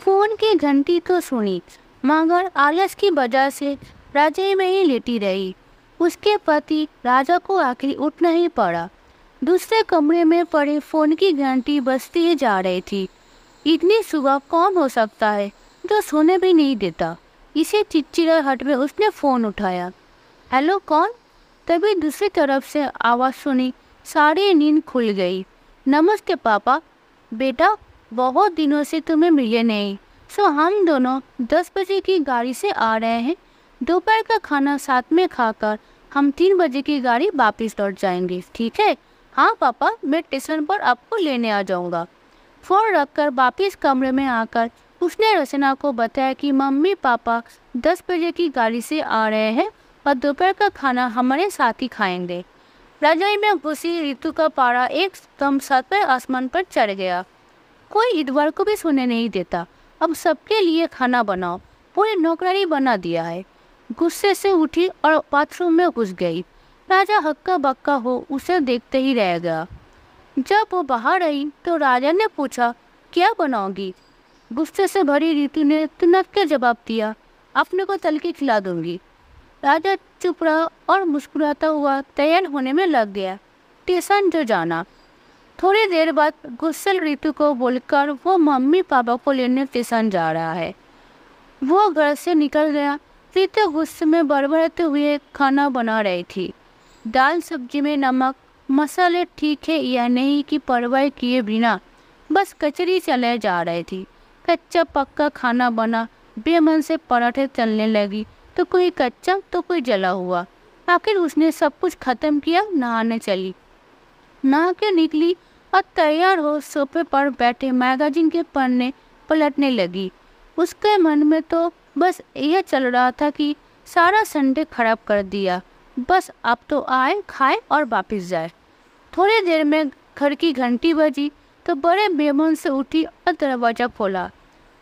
Phone की घंटी तो सुनी, मगर आलस की वजह से रजाई में ही लेटी रही। उसके पति राजा को आखिर उठना ही पड़ा। दूसरे कमरे में पड़े फोन की घंटी बजती ही जा रही थी। इतनी सुबह कौन हो सकता है जो सोने भी नहीं देता। इसे चिड़चिड़ाहट में उसने फोन उठाया। हेलो, कौन? तभी दूसरी तरफ से आवाज़ सुनी। सारी नींद खुल गई। नमस्ते पापा। बेटा, बहुत दिनों से तुम्हें मिले नहीं। हम दोनों 10 बजे की गाड़ी से आ रहे हैं। दोपहर का खाना साथ में खाकर हम 3 बजे की गाड़ी वापस लौट जाएंगे, ठीक है? हाँ पापा, मैं स्टेशन पर आपको लेने आ जाऊंगा। फोन रखकर वापस कमरे में आकर उसने रचना को बताया कि मम्मी पापा 10 बजे की गाड़ी से आ रहे हैं और दोपहर का खाना हमारे साथ ही खाएंगे। रजाई में घुसी ऋतु का पारा एकदम सातवें आसमान पर चढ़ गया। कोई इतवार को भी सोने नहीं देता। अब सबके लिए खाना बनाओ, पूरी नौकरानी बना दिया है। गुस्से से उठी और बाथरूम में घुस गई। राजा हक्का बक्का हो उसे देखते ही रह गया। जब वो बाहर आई तो राजा ने पूछा, क्या बनाओगी? गुस्से से भरी ऋतु ने तुनक के जवाब दिया, अपने को तल के खिला दूंगी। राजा चुप रहा और मुस्कुराता हुआ तैयार होने में लग गया। स्टेशन जो जाना। थोड़ी देर बाद गुस्सेल ऋतु को बोलकर वो मम्मी पापा को लेने स्टेशन जा रहा है। वो घर से निकल गया। ऋतु गुस्से में बड़बड़ाते हुए खाना बना रही थी। दाल सब्जी में नमक मसाले ठीक है या नहीं की परवाह किए बिना बस कचरी चले जा रही थी। कच्चा पक्का खाना बना, बेमन से पराठे चलने लगी, तो कोई कच्चा तो कोई जला हुआ। आखिर उसने सब कुछ खत्म किया। नहाने चली, नहा के निकली और तैयार हो सोफे पर बैठे मैगजीन के पन्ने पलटने लगी। उसके मन में तो बस यह चल रहा था कि सारा संडे खराब कर दिया, बस अब तो आए, खाए और वापस जाए। थोड़ी देर में घर की घंटी बजी तो बड़े बेमन से उठी और दरवाज़ा खोला।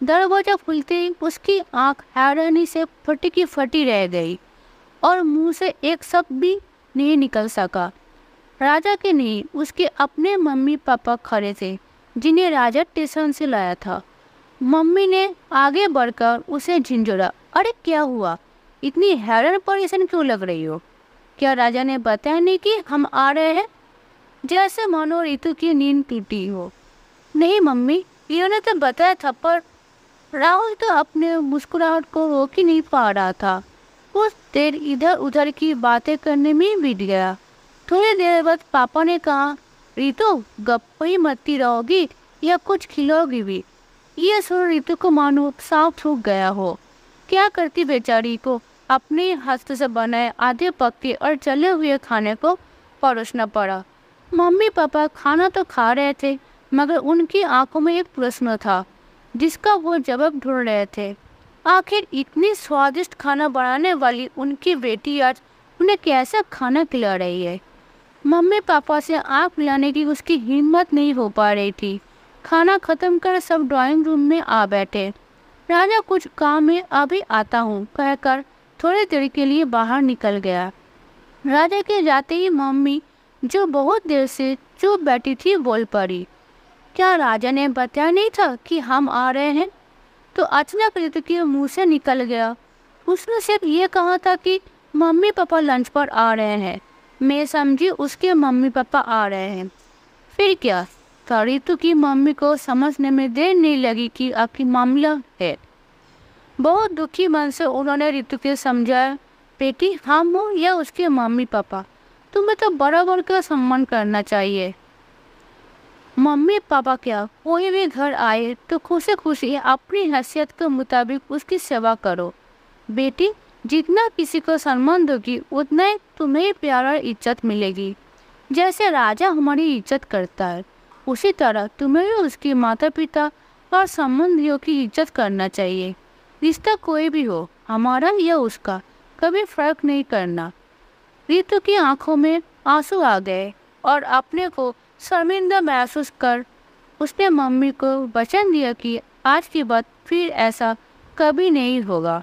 दरवाज़ा खुलते ही उसकी आंख हैरानी से फटी की फटी रह गई और मुंह से एक शब्द भी नहीं निकल सका। राजा के नहीं, उसके अपने मम्मी पापा खड़े थे, जिन्हें राजा स्टेशन से लाया था। मम्मी ने आगे बढ़कर उसे झिंझोड़ा, अरे क्या हुआ? इतनी हैरान परेशान क्यों लग रही हो? क्या राजा ने बताया नहीं कि हम आ रहे हैं? जैसे मानो ऋतु की नींद टूटी हो। नहीं मम्मी, इन्होंने तो बताया था, पर राहुल तो अपने मुस्कुराहट को रोक ही नहीं पा रहा था। कुछ देर इधर उधर की बातें करने में बीत गया। थोड़ी देर बाद पापा ने कहा, ऋतु गप्पे ही मरती रहोगी या कुछ खिलाओगी भी? ये सुन ऋतु को मानो सांप सूख गया हो। क्या करती बेचारी को अपने हाथ से बनाए आधे पक्के और जले हुए खाने को परोसना पड़ा। मम्मी पापा खाना तो खा रहे थे, मगर उनकी आंखों में एक प्रश्न था जिसका वो जवाब ढूंढ रहे थे। आखिर इतनी स्वादिष्ट खाना बनाने वाली उनकी बेटी आज उन्हें कैसा खाना खिला रही है? मम्मी पापा से आँख मिलाने की उसकी हिम्मत नहीं हो पा रही थी। खाना खत्म कर सब ड्राइंग रूम में आ बैठे। राजा कुछ काम है, अभी आता हूँ कहकर थोड़ी देर के लिए बाहर निकल गया। राजा के जाते ही मम्मी, जो बहुत देर से चुप बैठी थी, बोल पड़ी, क्या राजा ने बताया नहीं था कि हम आ रहे हैं? तो अचानक ऋतु के मुंह से निकल गया, उसने सिर्फ ये कहा था कि मम्मी पापा लंच पर आ रहे हैं। मैं समझी उसके मम्मी पापा आ रहे हैं। फिर क्या था? ऋतु की मम्मी को समझने में देर नहीं लगी कि आखिर मामला है। बहुत दुखी मन से उन्होंने ऋतु के समझाया, बेटी हम हो या उसके मम्मी पापा, तुम्हें तो बराबर का सम्मान करना चाहिए। मम्मी पापा क्या, कोई भी घर आए तो खुशी खुशी अपनी हैसियत के मुताबिक उसकी सेवा करो। बेटी, जितना किसी को सम्मान दोगी उतना ही तुम्हें प्यार और इज्जत मिलेगी। जैसे राजा हमारी इज्जत करता है, उसी तरह तुम्हें भी उसके माता पिता और संबंधियों की इज्जत करना चाहिए। रिश्ता कोई भी हो, हमारा या उसका, कभी फर्क नहीं करना। ऋतु की आंखों में आंसू आ गए और अपने को शर्मिंदा महसूस कर उसने मम्मी को वचन दिया कि आज के बाद फिर ऐसा कभी नहीं होगा।